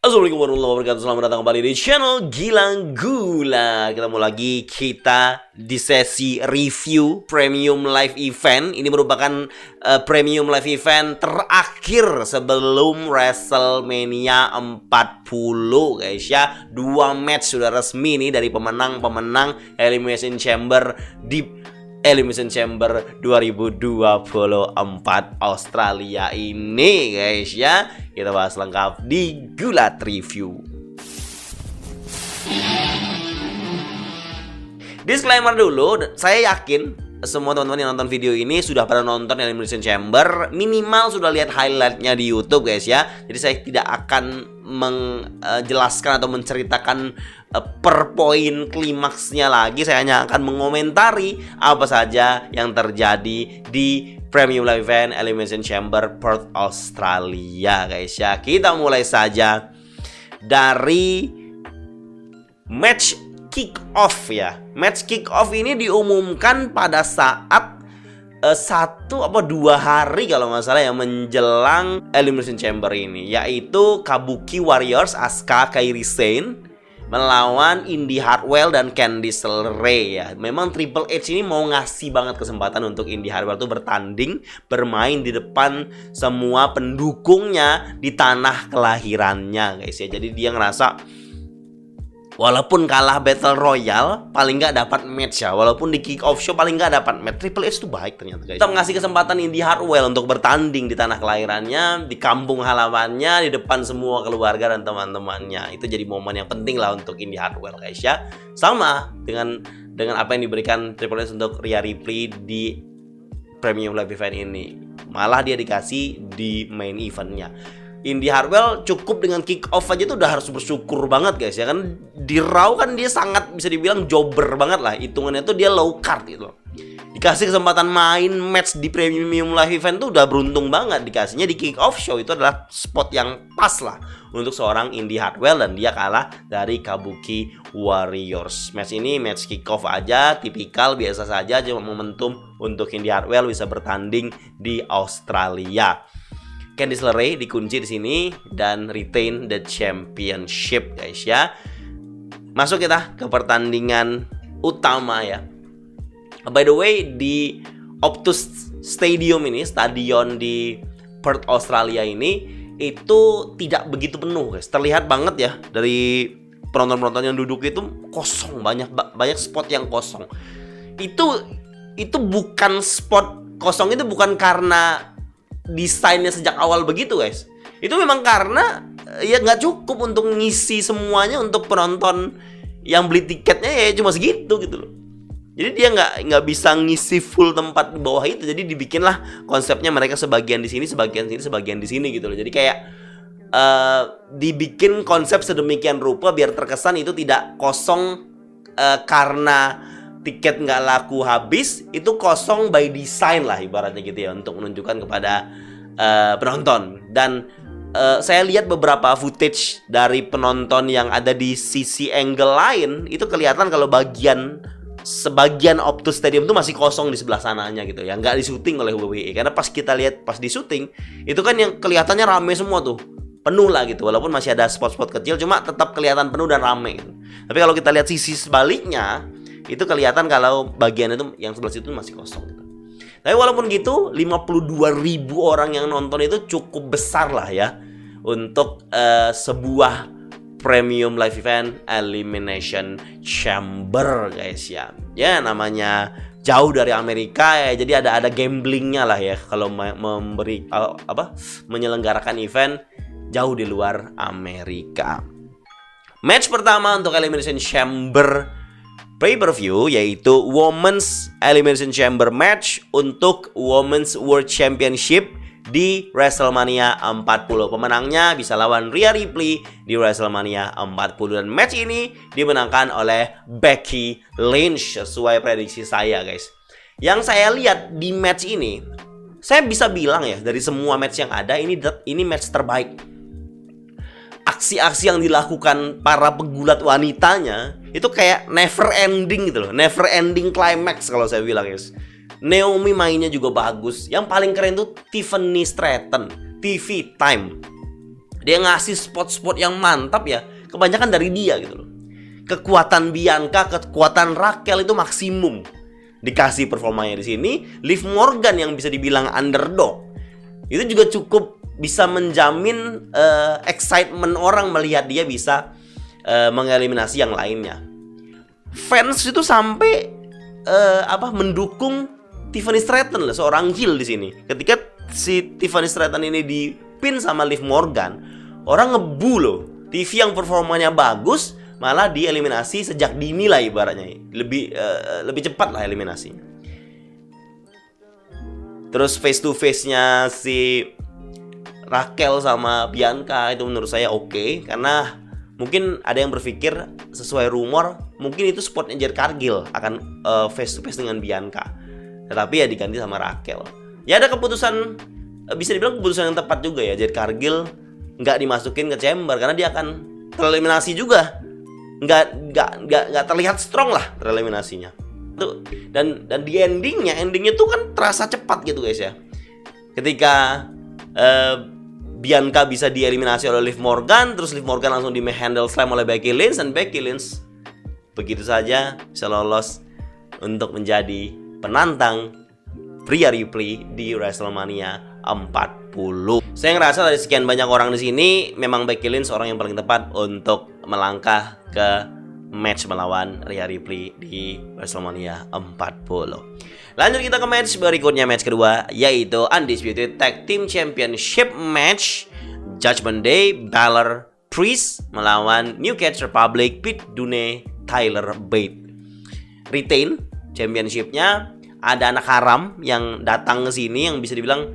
Assalamualaikum warahmatullahi wabarakatuh. Selamat datang kembali di channel Gilang Gula. Ketemu lagi kita di sesi review Premium Live Event. Ini merupakan Premium Live Event terakhir sebelum WrestleMania 40 guys ya. 2 match sudah resmi nih dari pemenang-pemenang Elimination Chamber di Elimination Chamber 2024 Australia ini guys ya. Kita bahas lengkap di Gulat Review. Disclaimer dulu, saya yakin semua teman-teman yang nonton video ini sudah pada nonton Elimination Chamber, minimal sudah lihat highlightnya di YouTube guys ya. Jadi saya tidak akan menjelaskan atau menceritakan per poin klimaksnya lagi. Saya hanya akan mengomentari apa saja yang terjadi di Premium Live Event Elimination Chamber Perth Australia guys ya. Kita mulai saja dari match kick off ya. Match kick off ini diumumkan pada saat 1 atau 2 hari kalau nggak salah ya menjelang Elimination Chamber ini, yaitu Kabuki Warriors Asuka Kairi Sane melawan Indi Hartwell dan Candice LeRae ya. Memang Triple H ini mau ngasih banget kesempatan untuk Indi Hartwell tuh bertanding, bermain di depan semua pendukungnya di tanah kelahirannya guys ya. Jadi dia ngerasa walaupun kalah Battle Royale, paling nggak dapat match ya. Walaupun di kick off show paling nggak dapat match. Triple H tuh baik ternyata guys. Kita ngasih kesempatan Indi Hartwell untuk bertanding di tanah kelahirannya, di kampung halamannya, di depan semua keluarga dan teman-temannya. Itu jadi momen yang penting lah untuk Indi Hartwell guys ya. Sama dengan apa yang diberikan Triple H untuk Rhea Ripley di Premium Live Event ini. Malah dia dikasih di main eventnya. Indi Hartwell cukup dengan kick off aja tuh udah harus bersyukur banget guys ya kan. Di Raw kan dia sangat bisa dibilang jobber banget lah. Hitungannya tuh dia low card gitu. Dikasih kesempatan main match di Premium Live Event tuh udah beruntung banget. Dikasihnya di kick off show itu adalah spot yang pas lah untuk seorang Indi Hartwell, dan dia kalah dari Kabuki Warriors. Match ini match kick off aja, tipikal biasa saja, cuma momentum untuk Indi Hartwell bisa bertanding di Australia. Candice LeRae dikunci di sini dan retain the championship guys ya. Masuk kita ke pertandingan utama ya. By the way, di Optus Stadium ini, stadion di Perth Australia ini, itu tidak begitu penuh guys. Terlihat banget ya dari penonton-penonton yang duduk itu kosong, banyak spot yang kosong. Itu bukan spot kosong, itu bukan karena desainnya sejak awal begitu guys. Itu memang karena ya nggak cukup untuk ngisi semuanya untuk penonton yang beli tiketnya ya cuma segitu gitu loh. Jadi dia nggak bisa ngisi full tempat di bawah itu. Jadi dibikinlah konsepnya mereka sebagian di sini, sebagian sini, sebagian di sini gitu loh. Jadi kayak dibikin konsep sedemikian rupa biar terkesan itu tidak kosong karena tiket nggak laku habis, itu kosong by design lah ibaratnya gitu ya, untuk menunjukkan kepada penonton. Dan saya lihat beberapa footage dari penonton yang ada di sisi angle lain, itu kelihatan kalau sebagian Optus Stadium itu masih kosong di sebelah sananya gitu ya, nggak disuting oleh WWE. Karena pas kita lihat pas di syuting itu kan yang kelihatannya rame semua tuh, penuh lah gitu, walaupun masih ada spot-spot kecil, cuma tetap kelihatan penuh dan rame gitu. Tapi kalau kita lihat sisi sebaliknya, itu kelihatan kalau bagian itu yang sebelah situ masih kosong gitu. Tapi walaupun gitu 52.000 orang yang nonton itu cukup besar lah ya untuk sebuah Premium Live Event Elimination Chamber guys ya. Ya namanya jauh dari Amerika ya, jadi ada gamblingnya lah ya kalau menyelenggarakan event jauh di luar Amerika. Match pertama untuk Elimination Chamber pay-per-view yaitu Women's Elimination Chamber match untuk Women's World Championship di WrestleMania 40. Pemenangnya bisa lawan Rhea Ripley di WrestleMania 40, dan match ini dimenangkan oleh Becky Lynch sesuai prediksi saya guys. Yang saya lihat di match ini, saya bisa bilang ya dari semua match yang ada ini match terbaik. Aksi-aksi yang dilakukan para pegulat wanitanya itu kayak never ending gitu loh, never ending climax kalau saya bilang guys. Naomi mainnya juga bagus. Yang paling keren tuh Tiffany Stratton, TV Time. Dia ngasih spot-spot yang mantap ya, kebanyakan dari dia gitu loh. Kekuatan Bianca, kekuatan Raquel itu maksimum dikasih performanya di sini. Liv Morgan yang bisa dibilang underdog itu juga cukup bisa menjamin excitement orang melihat dia bisa mengeliminasi yang lainnya. Fans itu sampai mendukung Tiffany Stratton lah, seorang heel di sini. Ketika si Tiffany Stratton ini dipin sama Liv Morgan, orang ngebu loh. TV yang performanya bagus malah dieliminasi sejak dini lah ibaratnya. Lebih cepat lah eliminasinya. Terus face to face-nya si Raquel sama Bianca itu menurut saya oke, karena mungkin ada yang berpikir sesuai rumor mungkin itu spotnya Jade Cargill akan face to face dengan Bianca, tetapi ya diganti sama Raquel. Ya ada keputusan, bisa dibilang keputusan yang tepat juga ya. Jade Cargill nggak dimasukin ke chamber karena dia akan tereliminasi juga, nggak terlihat strong lah tereliminasinya tuh. Dan di endingnya tuh kan terasa cepat gitu guys ya, ketika Bianca bisa dieliminasi oleh Liv Morgan, terus Liv Morgan langsung di handle slam oleh Becky Lynch, dan Becky Lynch begitu saja bisa lolos untuk menjadi penantang Rhea Ripley di WrestleMania 40. Saya ngerasa dari sekian banyak orang di sini, memang Becky Lynch orang yang paling tepat untuk melangkah ke match melawan Rhea Ripley di WrestleMania 40. Lanjut kita ke match berikutnya, match kedua, yaitu Undisputed Tag Team Championship match. Judgment Day, Balor, Priest melawan New Catch Republic, Pete Dunne, Tyler Bate. Retain championshipnya. Ada anak haram yang datang ke sini yang bisa dibilang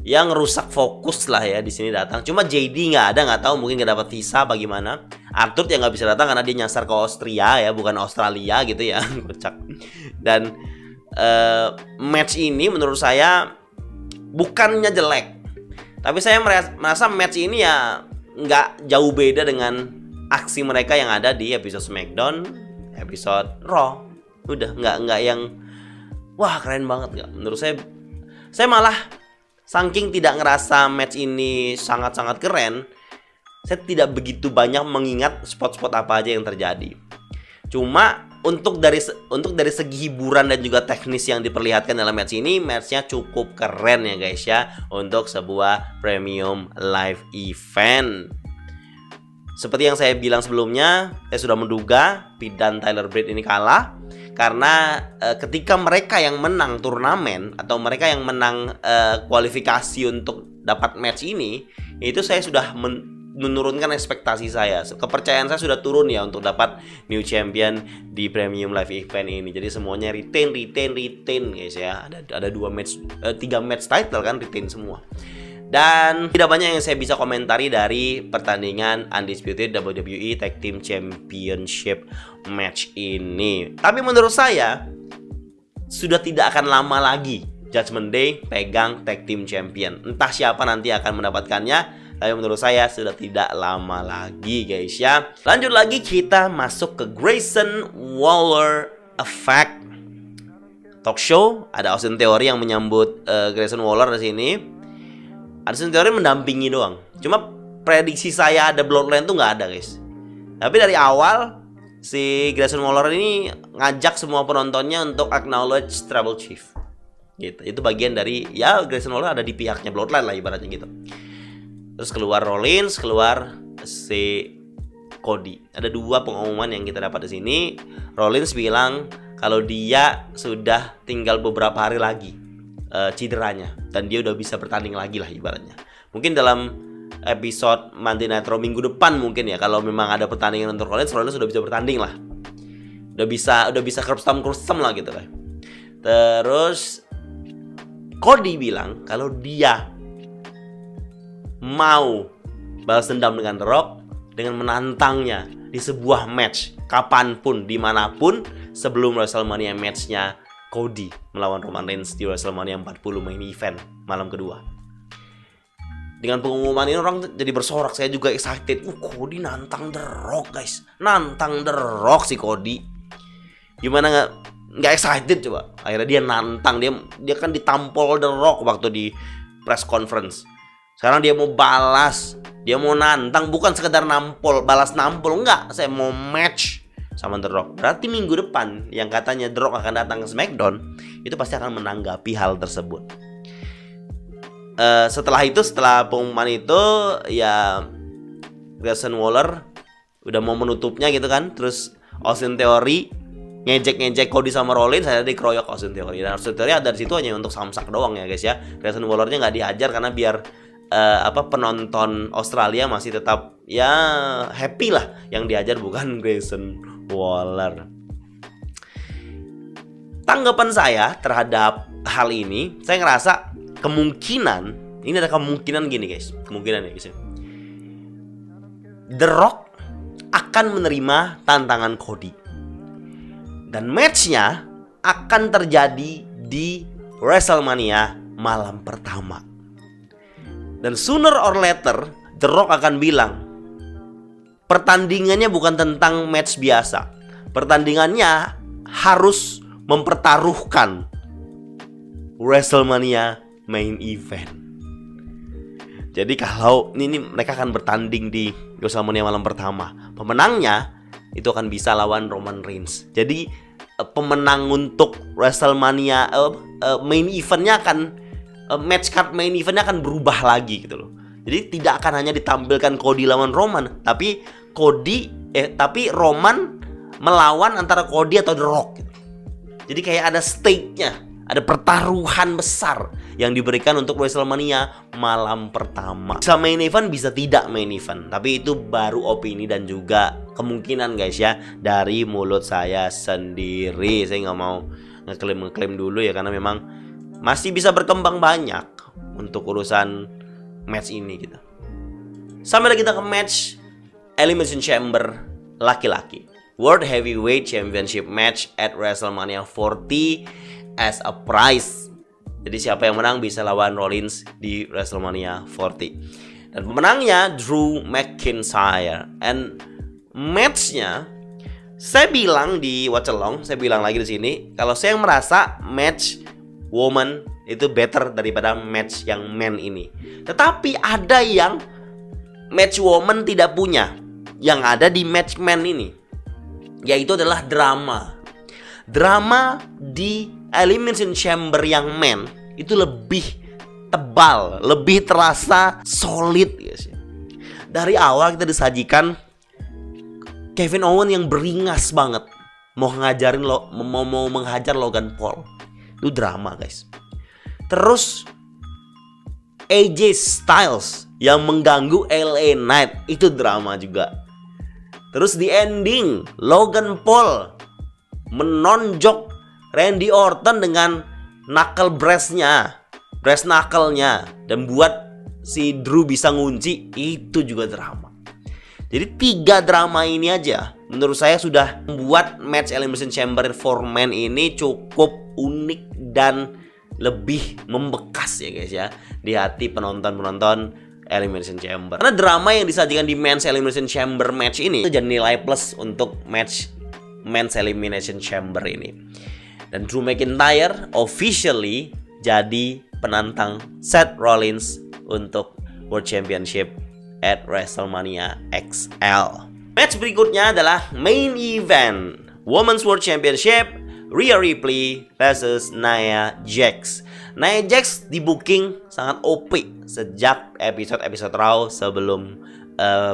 yang rusak fokus lah ya di sini datang. Cuma JD nggak ada, nggak tahu mungkin nggak dapat visa bagaimana. Arthur yang nggak bisa datang karena dia nyasar ke Austria ya, bukan Australia gitu ya. Kocak. Dan match ini menurut saya bukannya jelek, tapi saya merasa match ini ya nggak jauh beda dengan aksi mereka yang ada di episode SmackDown, episode Raw. Udah nggak yang wah keren banget nggak. Menurut saya malah saking tidak ngerasa match ini sangat-sangat keren, saya tidak begitu banyak mengingat spot-spot apa aja yang terjadi. Cuma untuk dari segi hiburan dan juga teknis yang diperlihatkan dalam match ini, matchnya cukup keren ya guys ya, untuk sebuah premium live event. Seperti yang saya bilang sebelumnya, saya sudah menduga Pete dan Tyler Bate ini kalah karena ketika mereka yang menang turnamen atau mereka yang menang kualifikasi untuk dapat match ini, itu saya sudah menurunkan ekspektasi saya. Kepercayaan saya sudah turun ya untuk dapat new champion di premium live event ini. Jadi semuanya retain guys ya. Ada 3 match title kan retain semua. Dan tidak banyak yang saya bisa komentari dari pertandingan Undisputed WWE Tag Team Championship match ini. Tapi menurut saya sudah tidak akan lama lagi Judgment Day pegang Tag Team Champion. Entah siapa nanti akan mendapatkannya, tapi menurut saya sudah tidak lama lagi guys ya. Lanjut lagi kita masuk ke Grayson Waller Effect Talk Show. Ada Austin Theory yang menyambut Grayson Waller di sini. Austin Theory mendampingi doang. Cuma prediksi saya ada Bloodline tuh nggak ada guys. Tapi dari awal si Grayson Waller ini ngajak semua penontonnya untuk acknowledge Tribal Chief. Gitu. Itu bagian dari ya Grayson Waller ada di pihaknya Bloodline lah ibaratnya gitu. Terus keluar Rollins, keluar si Cody. Ada 2 pengumuman yang kita dapat di sini. Rollins bilang kalau dia sudah tinggal beberapa hari lagi cederanya dan dia udah bisa bertanding lagi lah ibaratnya. Mungkin dalam episode Monday Night Raw minggu depan mungkin ya, kalau memang ada pertandingan untuk Rollins sudah bisa bertanding lah. Udah bisa kerstam lah gitu lah. Terus Cody bilang kalau dia mau balas dendam dengan The Rock dengan menantangnya di sebuah match kapanpun, dimanapun sebelum WrestleMania matchnya Cody melawan Roman Reigns di WrestleMania 40 main event malam kedua. Dengan pengumuman ini orang jadi bersorak, saya juga excited. Cody nantang The Rock guys, nantang The Rock si Cody. Gimana nggak excited coba? Akhirnya dia nantang, dia kan ditampol The Rock waktu di press conference. Sekarang dia mau balas, dia mau nantang, bukan sekedar nampol, balas nampol, enggak. Saya mau match sama The Rock. Berarti minggu depan yang katanya The Rock akan datang ke SmackDown, itu pasti akan menanggapi hal tersebut. Setelah pengumuman itu, ya Grayson Waller udah mau menutupnya gitu kan. Terus Austin Theory ngejek Cody sama Rollins, saya dikeroyok Austin Theory. Dan Austin Theory ada di situ hanya untuk samsak doang ya guys ya. Grayson Waller-nya nggak dihajar karena biar penonton Australia masih tetap ya happy lah, yang dihajar bukan Grayson Waller. Tanggapan saya terhadap hal ini, saya ngerasa ini ada kemungkinan gini guys, kemungkinan ya guys. The Rock akan menerima tantangan Cody dan matchnya akan terjadi di WrestleMania malam pertama. Dan sooner or later The Rock akan bilang, pertandingannya bukan tentang match biasa. Pertandingannya harus mempertaruhkan WrestleMania main event. Jadi kalau ini mereka akan bertanding di WrestleMania malam pertama, pemenangnya itu akan bisa lawan Roman Reigns. Jadi pemenang untuk WrestleMania main eventnya akan match card main eventnya akan berubah lagi gitu loh. Jadi tidak akan hanya ditampilkan Cody lawan Roman, tapi Roman melawan antara Cody atau The Rock gitu. Jadi kayak ada stake-nya, ada pertaruhan besar yang diberikan untuk WrestleMania malam pertama. Bisa main event, bisa tidak main event, tapi itu baru opini dan juga kemungkinan guys ya, dari mulut saya sendiri. Saya nggak mau ngeklaim dulu ya, karena memang masih bisa berkembang banyak untuk urusan match ini gitu. Sampai kita ke match Elimination Chamber laki-laki, World Heavyweight Championship match at WrestleMania 40 as a prize. Jadi siapa yang menang bisa lawan Rollins di WrestleMania 40. Dan pemenangnya Drew McIntyre. And matchnya, saya bilang di Watch Along, saya bilang lagi di sini, kalau saya merasa match woman itu better daripada match yang men ini. Tetapi ada yang match woman tidak punya, yang ada di match men ini, yaitu adalah drama. Drama di Elimination Chamber yang men itu lebih tebal, lebih terasa solid guys. Dari awal kita disajikan Kevin Owens yang beringas banget, mau menghajar Logan Paul. Itu drama guys. Terus AJ Styles yang mengganggu LA Knight, itu drama juga. Terus di ending Logan Paul menonjok Randy Orton dengan brass knuckle-nya dan buat si Drew bisa ngunci, itu juga drama. Jadi 3 drama ini aja menurut saya sudah membuat match Elimination Chamber for Men ini cukup unik dan lebih membekas ya guys ya di hati penonton Elimination Chamber. Karena drama yang disajikan di Men's Elimination Chamber match ini itu jadi nilai plus untuk match Men's Elimination Chamber ini. Dan Drew McIntyre officially jadi penantang Seth Rollins untuk World Championship at WrestleMania XL. Match berikutnya adalah main event Women's World Championship, Rhea Ripley versus Nia Jax. Nia Jax di booking sangat OP sejak episode Raw sebelum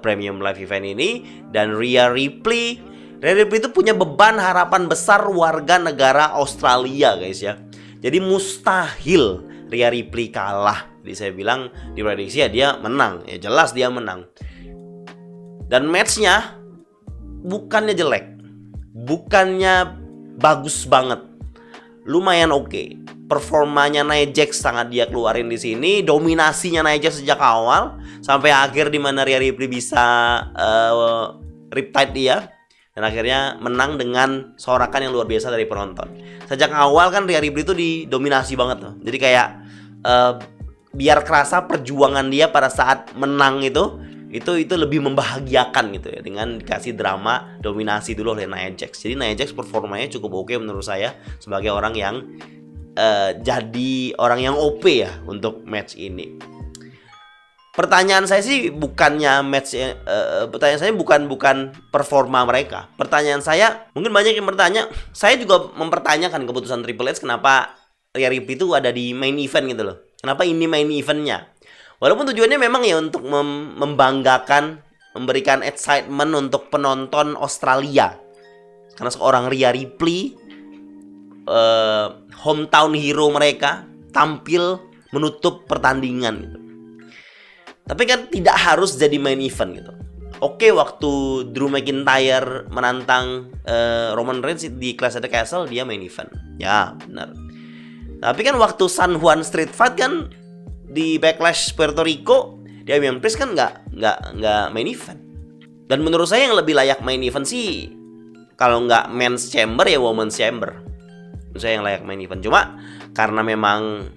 Premium Live Event ini. Dan Rhea Ripley itu punya beban harapan besar warga negara Australia guys ya. Jadi mustahil Rhea Ripley kalah. Jadi saya bilang di prediksi ya dia menang. Ya jelas dia menang. Dan matchnya bukannya jelek, bukannya bagus banget, lumayan oke. Performanya Nia Jax sangat dia keluarin di sini. Dominasinya Nia Jax sejak awal sampai akhir di mana Rhea Ripley bisa riptide dia dan akhirnya menang dengan sorakan yang luar biasa dari penonton. Sejak awal kan Rhea Ripley itu didominasi banget tuh. Jadi kayak biar kerasa perjuangan dia pada saat menang itu lebih membahagiakan gitu ya, dengan dikasih drama dominasi dulu oleh Nia Jax. Jadi Nia Jax performanya cukup oke menurut saya sebagai orang yang jadi orang yang OP ya untuk match ini. pertanyaan saya sih bukannya pertanyaan saya bukan performa mereka. Pertanyaan saya, mungkin banyak yang bertanya, saya juga mempertanyakan keputusan Triple H kenapa Rhea Ripley itu ada di main event gitu loh. Kenapa ini main eventnya? Walaupun tujuannya memang ya untuk membanggakan, memberikan excitement untuk penonton Australia. Karena seorang Rhea Ripley, hometown hero mereka, tampil menutup pertandingan gitu. Tapi kan tidak harus jadi main event gitu. Oke, waktu Drew McIntyre menantang Roman Reigns di Clash at the Castle, dia main event. Ya, benar. Tapi kan waktu San Juan Street Fight kan di Backlash Puerto Rico, Damian Priest kan nggak main event. Dan menurut saya yang lebih layak main event sih, kalau nggak Men's Chamber ya Women's Chamber. Menurut saya yang layak main event. Cuma karena memang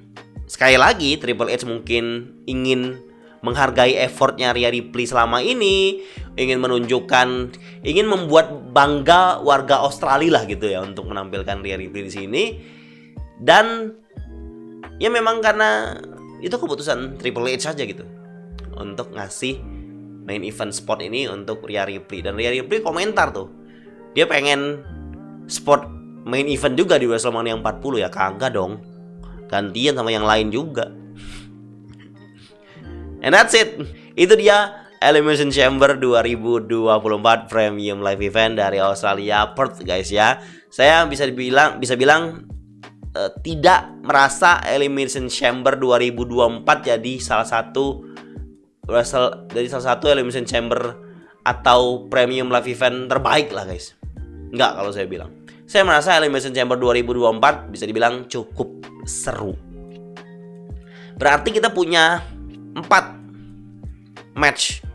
sekali lagi Triple H mungkin ingin menghargai effortnya Rhea Ripley selama ini, ingin membuat bangga warga Australia lah gitu ya untuk menampilkan Rhea Ripley di sini. Dan ya memang karena itu keputusan Triple H saja gitu untuk ngasih main event spot ini untuk Rhea Ripley. Dan Rhea Ripley komentar tuh, dia pengen spot main event juga di WrestleMania 40 ya. Kagak dong, gantian sama yang lain juga. And that's it. Itu dia Elimination Chamber 2024 Premium Live Event dari Australia Perth guys ya. Saya bisa bilang tidak merasa Elimination Chamber 2024 jadi salah satu Elimination Chamber atau Premium Live Event terbaik lah guys. Enggak, kalau saya bilang. Saya merasa Elimination Chamber 2024 bisa dibilang cukup seru. Berarti kita punya 4 match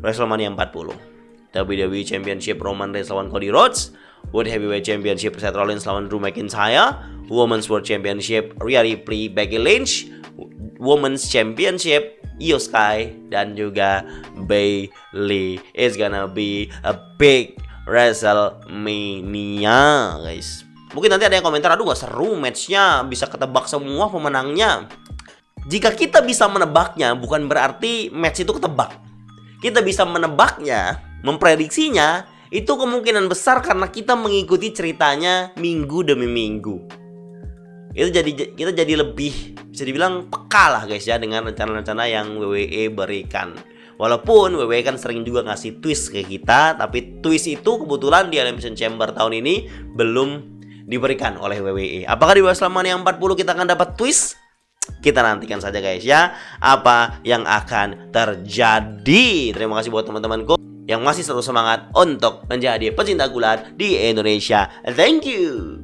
WrestleMania 40. WWE Championship Roman Reigns lawan Cody Rhodes, World Heavyweight Championship Seth Rollins lawan Drew McIntyre, Women's World Championship Rhea Ripley Becky Lynch, Women's Championship Io Sky dan juga Bayley. It's gonna be a big WrestleMania guys. Mungkin nanti ada yang komentar, aduh gak seru matchnya, bisa ketebak semua pemenangnya. Jika kita bisa menebaknya, bukan berarti match itu ketebak. Kita bisa menebaknya, memprediksinya, itu kemungkinan besar karena kita mengikuti ceritanya minggu demi minggu. Kita jadi lebih, bisa dibilang peka lah guys ya, dengan rencana-rencana yang WWE berikan. Walaupun WWE kan sering juga ngasih twist ke kita, tapi twist itu kebetulan di Elimination Chamber tahun ini belum diberikan oleh WWE. Apakah di WrestleMania 40 kita akan dapat twist? Kita nantikan saja guys ya, apa yang akan terjadi. Terima kasih buat teman-temanku yang masih selalu semangat untuk menjadi pecinta gulat di Indonesia. Thank you.